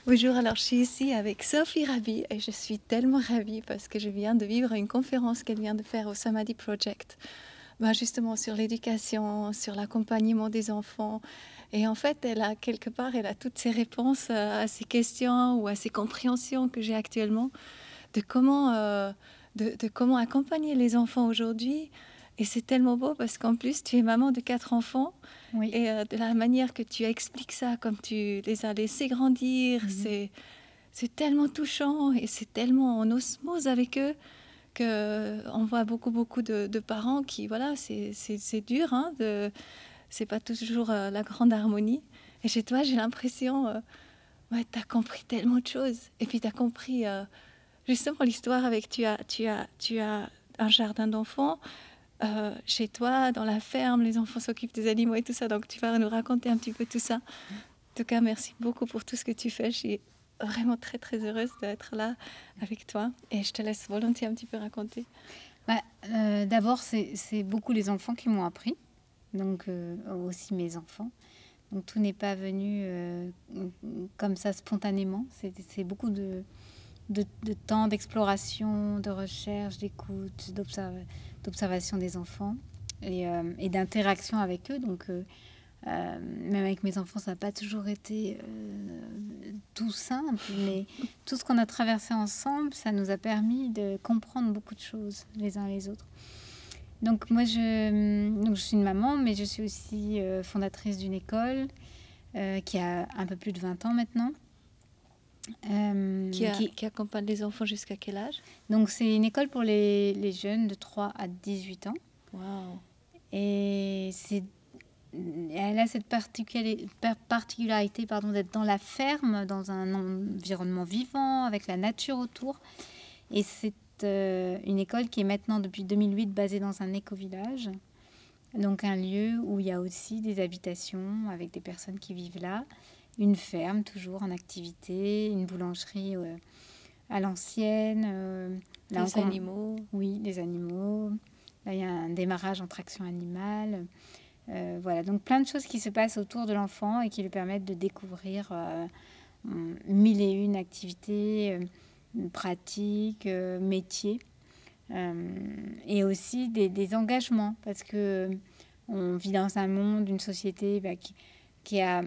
Bonjour, alors je suis ici avec Sophie Rabi et je suis tellement ravie parce que je viens de vivre une conférence qu'elle vient de faire au Samadhi Project, justement sur l'éducation, sur l'accompagnement des enfants. Et en fait, elle a quelque part, elle a toutes ces réponses à ces questions ou à ces compréhensions que j'ai actuellement de comment accompagner les enfants aujourd'hui. Et c'est tellement beau parce qu'en plus, tu es maman de 4 enfants. Oui. Et de la manière que tu expliques ça, comme tu les as laissés grandir, c'est tellement touchant et c'est tellement en osmose avec eux qu'on voit beaucoup de parents qui, voilà, c'est dur, hein, c'est pas toujours la grande harmonie. Et chez toi, j'ai l'impression, ouais, tu as compris tellement de choses. Et puis tu as compris justement l'histoire avec, tu as un jardin d'enfants. Chez toi, dans la ferme, les enfants s'occupent des animaux et tout ça. Donc, tu vas nous raconter un petit peu tout ça. En tout cas, merci beaucoup pour tout ce que tu fais. Je suis vraiment très heureuse d'être là avec toi. Et je te laisse volontiers un petit peu raconter. D'abord, c'est beaucoup les enfants qui m'ont appris, donc aussi mes enfants. Donc tout n'est pas venu comme ça spontanément. C'est beaucoup de temps d'exploration, de recherche, d'écoute, d'observation des enfants et d'interaction avec eux. Donc même avec mes enfants, ça n'a pas toujours été tout simple, mais tout ce qu'on a traversé ensemble, ça nous a permis de comprendre beaucoup de choses les uns les autres. Donc moi, je suis une maman, mais je suis aussi fondatrice d'une école qui a un peu plus de 20 ans maintenant. Qui accompagne les enfants jusqu'à quel âge? Donc c'est une école pour les jeunes de 3 à 18 ans. Wow. Et elle a cette particularité d'être dans la ferme, dans un environnement vivant, avec la nature autour. Et c'est une école qui est maintenant, depuis 2008, basée dans un éco-village. Donc un lieu où il y a aussi des habitations avec des personnes qui vivent là. Une ferme, toujours en activité, une boulangerie à l'ancienne. Les animaux. Oui, les animaux. Là, il y a un démarrage en traction animale. Voilà, donc plein de choses qui se passent autour de l'enfant et qui lui permettent de découvrir mille et une activités, pratiques, métiers, et aussi des engagements, parce que on vit dans un monde, une société qui a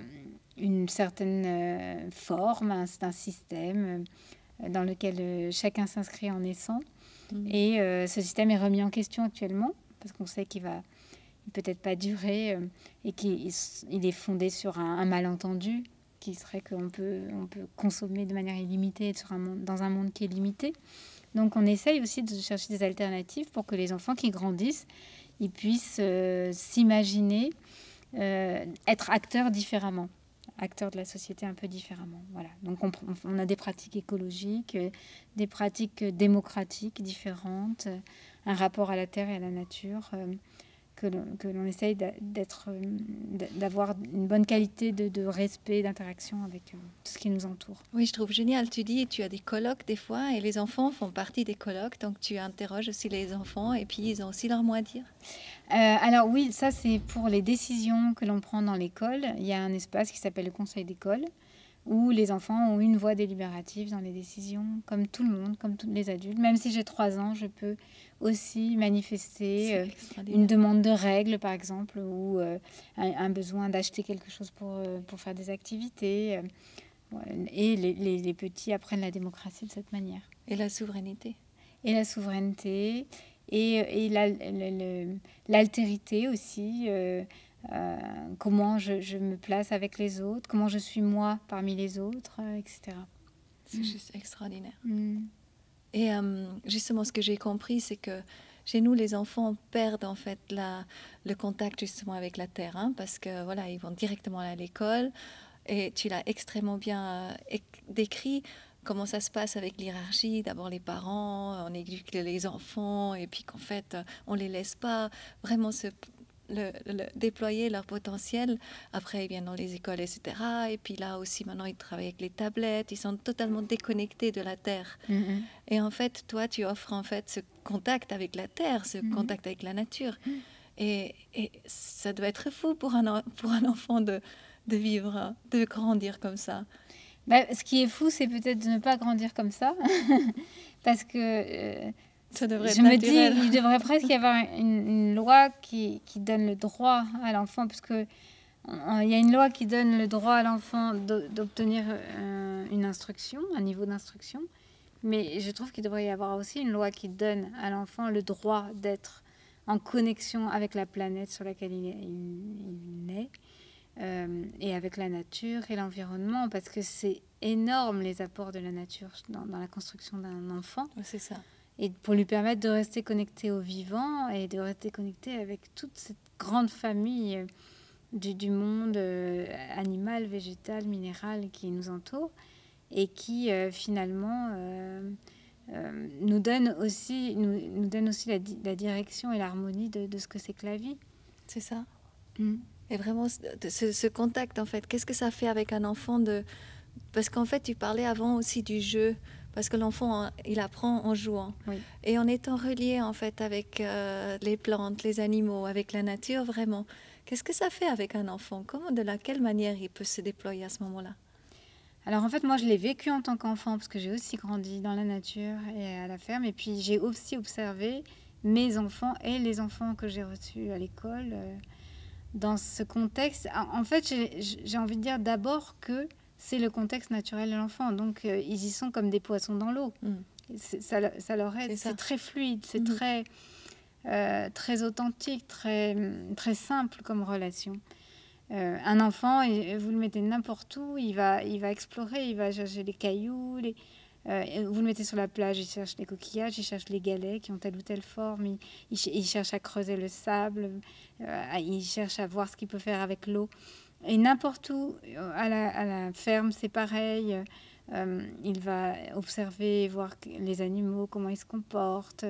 une certaine forme, c'est un système dans lequel chacun s'inscrit en naissant. Et ce système est remis en question actuellement, parce qu'on sait qu'il va peut-être pas durer et qu'il est fondé sur un malentendu qui serait qu'on peut consommer de manière illimitée dans un monde qui est limité. Donc on essaye aussi de chercher des alternatives pour que les enfants qui grandissent, ils puissent s'imaginer être acteurs différemment, acteurs de la société un peu différemment. Voilà. Donc on a des pratiques écologiques, des pratiques démocratiques différentes, un rapport à la terre et à la nature, que l'on essaye d'avoir une bonne qualité de respect, d'interaction avec tout ce qui nous entoure. Oui, je trouve génial. Tu dis, tu as des colloques des fois et les enfants font partie des colloques. Donc tu interroges aussi les enfants et puis ils ont aussi leur mot à dire. Alors oui, ça c'est pour les décisions que l'on prend dans l'école. Il y a un espace qui s'appelle le conseil d'école où les enfants ont une voix délibérative dans les décisions, comme tout le monde, comme tous les adultes. Même si j'ai 3 ans, je peux aussi manifester une demande de règles, par exemple, ou un besoin d'acheter quelque chose pour faire des activités. Et les petits apprennent la démocratie de cette manière. Et la souveraineté. Et la souveraineté, et l'altérité aussi. Comment je me place avec les autres, comment je suis moi parmi les autres, etc. C'est juste extraordinaire. Et justement, ce que j'ai compris, c'est que chez nous, les enfants perdent en fait le contact justement avec la terre, hein, parce que voilà, ils vont directement à l'école. Et tu l'as extrêmement bien décrit, comment ça se passe avec l'hierarchie. D'abord les parents, on éduque les enfants, et puis qu'en fait, on ne les laisse pas vraiment déployer leur potentiel. Après, ils viennent dans les écoles, etc. Et puis là aussi, maintenant, ils travaillent avec les tablettes. Ils sont totalement déconnectés de la terre. Et en fait, toi, tu offres en fait ce contact avec la terre, ce contact avec la nature. Et ça doit être fou pour un enfant de vivre, de grandir comme ça. Ce qui est fou, c'est peut-être de ne pas grandir comme ça. Parce que Ça devrait être je me dis, naturel. il devrait presque y avoir une loi qui donne le droit à l'enfant, parce que il y a une loi qui donne le droit à l'enfant d'obtenir une instruction, un niveau d'instruction. Mais je trouve qu'il devrait y avoir aussi une loi qui donne à l'enfant le droit d'être en connexion avec la planète sur laquelle il naît, et avec la nature et l'environnement, parce que c'est énorme les apports de la nature dans la construction d'un enfant. C'est ça. Et pour lui permettre de rester connecté au vivant et de rester connecté avec toute cette grande famille du monde animal, végétal, minéral qui nous entoure et qui finalement nous donne aussi la direction et l'harmonie de ce que c'est que la vie. C'est ça. Et vraiment, ce contact, en fait, qu'est-ce que ça fait avec un enfant Parce qu'en fait, tu parlais avant aussi du jeu, parce que l'enfant, il apprend en jouant. Oui. Et en étant relié, en fait, avec les plantes, les animaux, avec la nature, vraiment, qu'est-ce que ça fait avec un enfant? De quelle manière il peut se déployer à ce moment-là? Alors en fait, moi, je l'ai vécu en tant qu'enfant, parce que j'ai aussi grandi dans la nature et à la ferme. Et puis, j'ai aussi observé mes enfants et les enfants que j'ai reçus à l'école dans ce contexte. En fait, j'ai envie de dire d'abord que c'est le contexte naturel de l'enfant. Donc, ils y sont comme des poissons dans l'eau. Ça leur aide. C'est très fluide, c'est très authentique, très simple comme relation. Un enfant, vous le mettez n'importe où, il va explorer, il va chercher les cailloux, vous le mettez sur la plage, il cherche les coquillages, il cherche les galets qui ont telle ou telle forme, il cherche à creuser le sable, il cherche à voir ce qu'il peut faire avec l'eau. Et n'importe où, à la ferme, c'est pareil. Il va observer, voir les animaux, comment ils se comportent.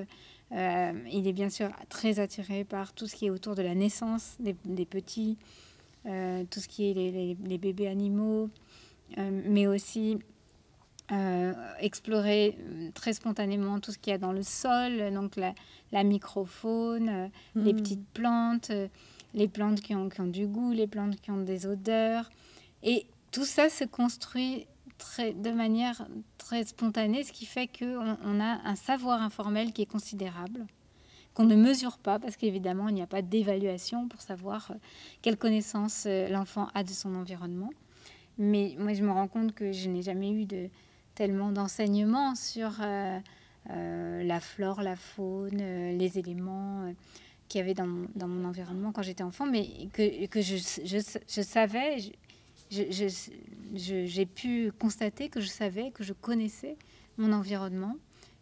Il est bien sûr très attiré par tout ce qui est autour de la naissance des petits, tout ce qui est les bébés animaux, mais aussi explorer très spontanément tout ce qu'il y a dans le sol, donc la microfaune, les petites plantes, les plantes qui ont du goût, les plantes qui ont des odeurs. Et tout ça se construit de manière très spontanée, ce qui fait qu'on a un savoir informel qui est considérable, qu'on ne mesure pas, parce qu'évidemment, il n'y a pas d'évaluation pour savoir quelle connaissance l'enfant a de son environnement. Mais moi, je me rends compte que je n'ai jamais eu tellement d'enseignements sur la flore, la faune, les éléments qu'il y avait dans mon environnement quand j'étais enfant, mais que je savais, j'ai pu constater que je savais, que je connaissais mon environnement,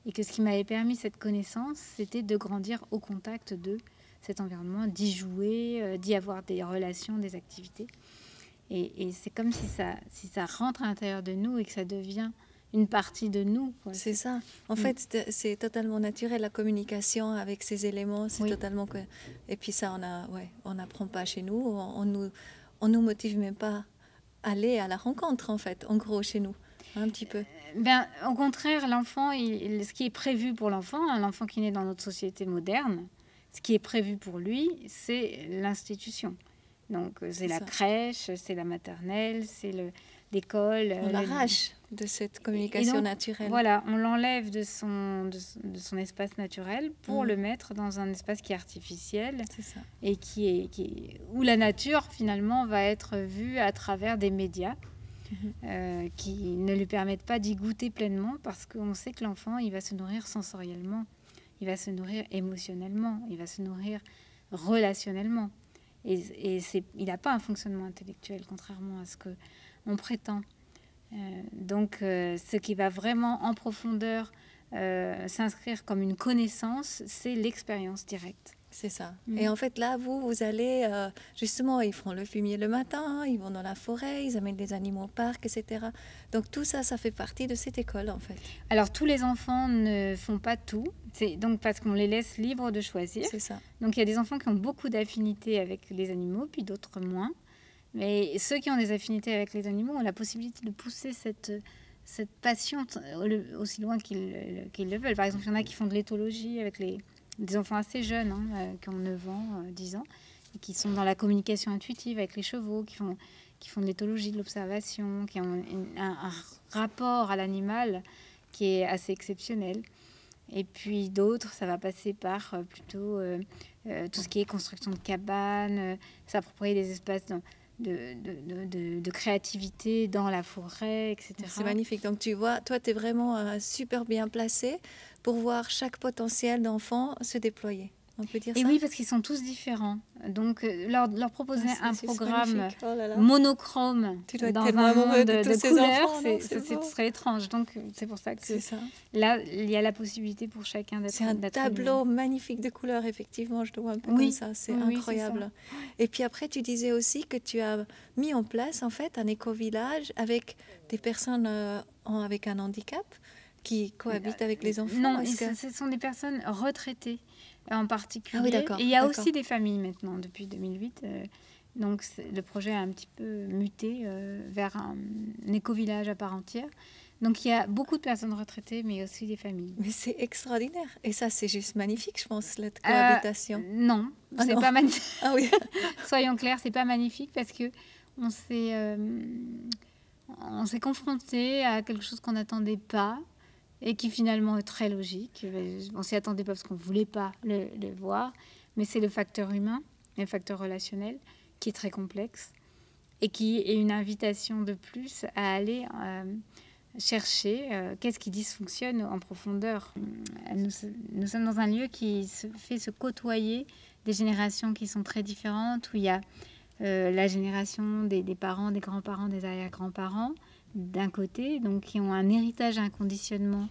et que ce qui m'avait permis cette connaissance, c'était de grandir au contact de cet environnement, d'y jouer, d'y avoir des relations, des activités. Et c'est comme si ça rentre à l'intérieur de nous et que ça devient une partie de nous. Quoi. C'est ça. En fait, c'est totalement naturel, la communication avec ces éléments. C'est totalement... Et puis ça, on n'apprend pas chez nous. On nous motive même pas à aller à la rencontre, en fait, en gros, chez nous. Un petit peu. Au contraire, l'enfant, ce qui est prévu pour l'enfant, un enfant qui naît dans notre société moderne, ce qui est prévu pour lui, c'est l'institution. Donc, c'est la crèche, c'est la maternelle, c'est l'école. On l'arrache de cette communication naturelle. Voilà, on l'enlève de son espace naturel pour le mettre dans un espace qui est artificiel. C'est ça. Et où la nature, finalement, va être vue à travers des médias qui ne lui permettent pas d'y goûter pleinement, parce qu'on sait que l'enfant, il va se nourrir sensoriellement, il va se nourrir émotionnellement, il va se nourrir relationnellement. Et il n'a pas un fonctionnement intellectuel, contrairement à ce qu'on prétend. Donc, ce qui va vraiment en profondeur s'inscrire comme une connaissance, c'est l'expérience directe. C'est ça. Et en fait, là, vous allez... justement, ils font le fumier le matin, ils vont dans la forêt, ils amènent des animaux au parc, etc. Donc, tout ça, ça fait partie de cette école, en fait. Alors, tous les enfants ne font pas tout. C'est donc parce qu'on les laisse libres de choisir. C'est ça. Donc, il y a des enfants qui ont beaucoup d'affinités avec les animaux, puis d'autres moins. Mais ceux qui ont des affinités avec les animaux ont la possibilité de pousser cette passion aussi loin qu'ils le veulent. Par exemple, il y en a qui font de l'éthologie avec des enfants assez jeunes, qui ont 9 ans, 10 ans, et qui sont dans la communication intuitive avec les chevaux, qui font de l'éthologie, de l'observation, qui ont un rapport à l'animal qui est assez exceptionnel. Et puis d'autres, ça va passer par plutôt tout ce qui est construction de cabanes, s'approprier des espaces de créativité dans la forêt, etc. C'est magnifique. Donc tu vois, toi, tu es vraiment super bien placé pour voir chaque potentiel d'enfant se déployer. On peut dire Et ça? oui, parce qu'ils sont tous différents. Donc, leur proposer un programme oh là là. monochrome Tu dois être dans tellement un amoureux monde de tous de ces couleurs, enfants, non? ce serait étrange. Donc, c'est pour ça que C'est ça. là, il y a la possibilité pour chacun d'être. C'est un tableau magnifique de couleurs, effectivement. Je le vois un peu comme ça. C'est incroyable. C'est ça. Et puis après, tu disais aussi que tu as mis en place, en fait, un éco-village avec des personnes avec un handicap qui cohabitent avec les enfants. Non, ce sont des personnes retraitées en particulier. Ah oui, d'accord. Et il y a aussi des familles maintenant, depuis 2008. Donc, le projet a un petit peu muté vers un éco-village à part entière. Donc, il y a beaucoup de personnes retraitées, mais aussi des familles. Mais c'est extraordinaire. Et ça, c'est juste magnifique, je pense, cette cohabitation. Non, c'est pas magnifique. Ah oui. Soyons clairs, c'est pas magnifique parce que on s'est confronté à quelque chose qu'on n'attendait pas et qui finalement est très logique. On s'y attendait pas parce qu'on voulait pas le voir, mais c'est le facteur humain, le facteur relationnel qui est très complexe et qui est une invitation de plus à aller chercher qu'est-ce qui dysfonctionne en profondeur. Nous sommes dans un lieu qui fait se côtoyer des générations qui sont très différentes, où il y a la génération des parents, des grands-parents, des arrière-grands-parents, d'un côté, donc qui ont un héritage, un conditionnement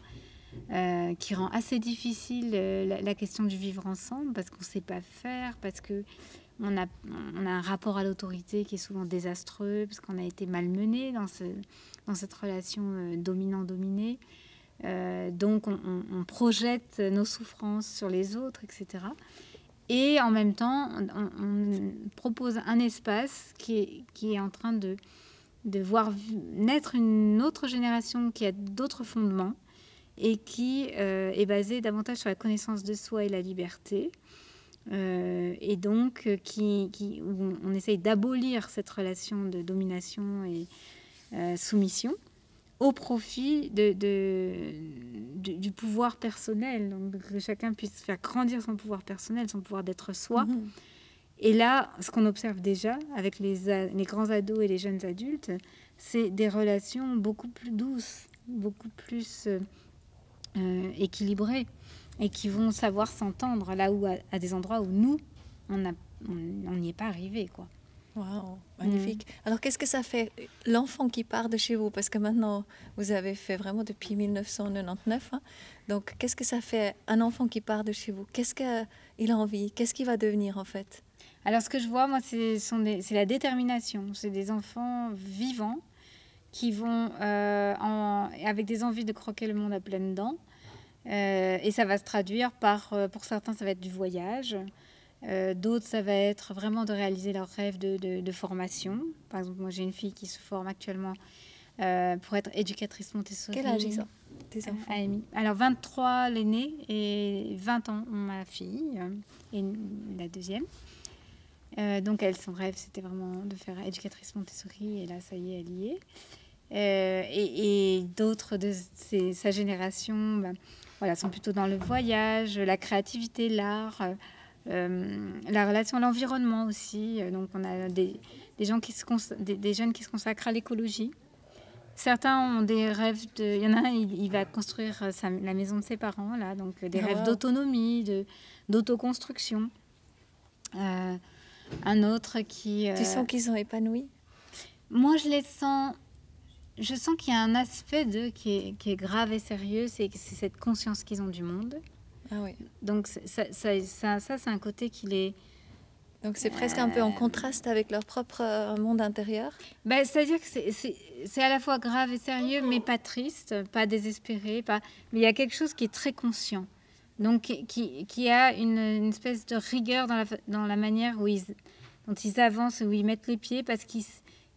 qui rend assez difficile la question du vivre ensemble, parce qu'on ne sait pas faire, parce qu'on a un rapport à l'autorité qui est souvent désastreux, parce qu'on a été malmené dans cette relation dominant-dominé. Donc on projette nos souffrances sur les autres, etc. Et en même temps, on propose un espace qui est en train de voir naître une autre génération qui a d'autres fondements et qui est basée davantage sur la connaissance de soi et la liberté. Et donc, où on essaye d'abolir cette relation de domination et soumission au profit du pouvoir personnel, donc que chacun puisse faire grandir son pouvoir personnel, son pouvoir d'être soi. Mm-hmm. Et là, ce qu'on observe déjà avec les grands ados et les jeunes adultes, c'est des relations beaucoup plus douces, beaucoup plus équilibrées, et qui vont savoir s'entendre là où à des endroits où nous, on n'y est pas arrivé, quoi. Waouh, magnifique. Alors, qu'est-ce que ça fait, l'enfant qui part de chez vous? Parce que maintenant, vous avez fait vraiment depuis 1999. Hein? Donc, qu'est-ce que ça fait, un enfant qui part de chez vous? Qu'est-ce qu'il a envie? Qu'est-ce qu'il va devenir, en fait? Alors, ce que je vois, moi, c'est la détermination. C'est des enfants vivants qui vont avec des envies de croquer le monde à pleines dents. Et ça va se traduire par, pour certains, ça va être du voyage. D'autres, ça va être vraiment de réaliser leurs rêves de formation. Par exemple, moi, j'ai une fille qui se forme actuellement pour être éducatrice Montessori. Quel âge ils ont, tes enfants? Alors, 23 l'aîné et 20 ans ma fille et la deuxième. Donc, son rêve, c'était vraiment de faire éducatrice Montessori. Et là, ça y est, elle y est. Et d'autres de sa génération voilà, sont plutôt dans le voyage, la créativité, l'art... la relation à l'environnement aussi. Donc, on a des jeunes qui se consacrent à l'écologie. Certains ont des rêves il y en a un, il va construire la maison de ses parents, là, donc des rêves d'autonomie, d'autoconstruction. Un autre qui... Tu sens qu'ils sont épanouis? Moi, je les sens... Je sens qu'il y a un aspect d'eux qui est grave et sérieux, c'est cette conscience qu'ils ont du monde. Ah oui. Donc ça c'est un côté qui les... Donc c'est presque un peu en contraste avec leur propre monde intérieur. C'est-à-dire que c'est à la fois grave et sérieux, mais pas triste, pas désespéré, mais il y a quelque chose qui est très conscient. Donc qui a une espèce de rigueur dans la manière dont ils avancent, où ils mettent les pieds, parce qu'ils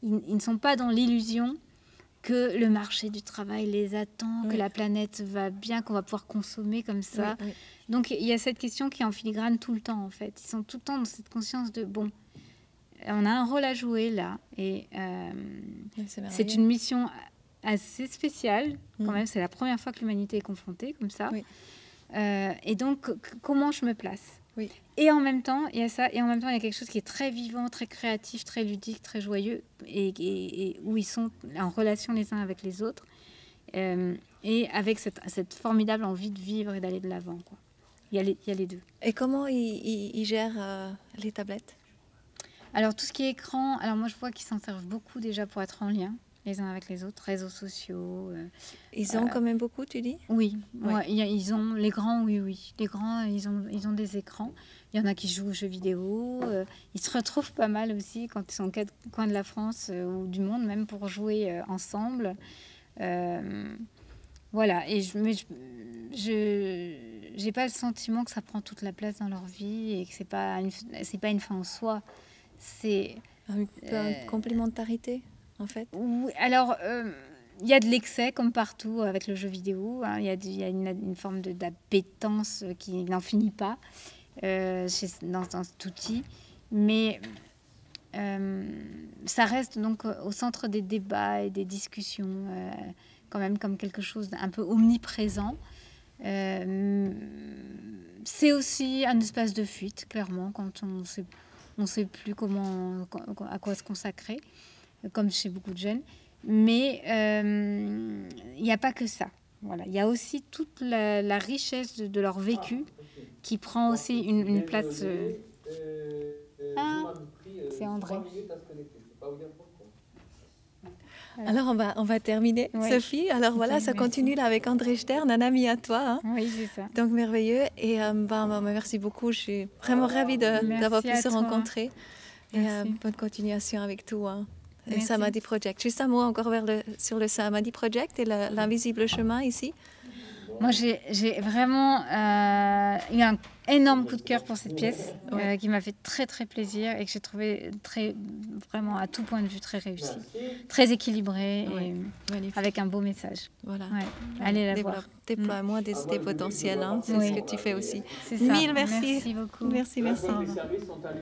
ne sont pas dans l'illusion que le marché du travail les attend, oui. Que la planète va bien, qu'on va pouvoir consommer comme ça. Oui, oui. Donc, il y a cette question qui est en filigrane tout le temps, en fait. Ils sont tout le temps dans cette conscience de, bon, on a un rôle à jouer là. Et C'est c'est une mission assez spéciale, quand même. C'est la première fois que l'humanité est confrontée comme ça. Oui. Et donc, comment je me place? Oui. Et en même temps, il y a ça. Et en même temps, il y a quelque chose qui est très vivant, très créatif, très ludique, très joyeux, et où ils sont en relation les uns avec les autres. Et avec cette formidable envie de vivre et d'aller de l'avant, quoi. Il y a les deux. Et comment ils gèrent les tablettes? Alors, tout ce qui est écran, alors moi, je vois qu'ils s'en servent beaucoup déjà pour être en lien les uns avec les autres, réseaux sociaux. Ils ont quand même beaucoup, tu dis? Oui, Oui. ouais, ils ont les grands, oui. Les grands, ils ont des écrans. Il y en a qui jouent aux jeux vidéo. Ils se retrouvent pas mal aussi quand ils sont aux quatre coins de la France ou du monde, même pour jouer ensemble. Voilà, et je j'ai pas le sentiment que ça prend toute la place dans leur vie et que c'est pas une fin en soi. C'est Un peu une complémentarité, en fait. oui, alors il y a de l'excès comme partout avec le jeu vidéo, hein. Il y a une forme d'appétence qui n'en finit pas dans cet outil, mais ça reste donc au centre des débats et des discussions, quand même comme quelque chose d'un peu omniprésent. C'est aussi un espace de fuite, clairement, quand on sait plus à quoi se consacrer, comme chez beaucoup de jeunes. Mais il n'y a pas que ça. Voilà. Il y a aussi toute la richesse de leur vécu qui prend aussi une place. C'est André. Alors, on va terminer, Oui. Sophie. Alors voilà, Ok, ça merci. continue là avec André Stern, un ami à toi, hein. Oui, c'est ça. Donc merveilleux. Et merci beaucoup. Je suis vraiment ravie d'avoir pu à se toi. rencontrer. Et Merci. bonne continuation avec tout, hein. Et Merci. Samadhi Project. Juste un mot encore sur le Samadhi Project et l'invisible chemin ici. Moi, j'ai vraiment eu un énorme coup de cœur pour cette pièce qui m'a fait très, très plaisir et que j'ai trouvé vraiment à tout point de vue très réussie, très équilibrée et Magnifique. avec un beau message. Voilà. Ouais. Allez la voir. Déploie-moi des idées potentielles, hein. C'est Oui. ce que tu fais aussi. C'est ça. Mille merci. Merci beaucoup. Merci. Les services sont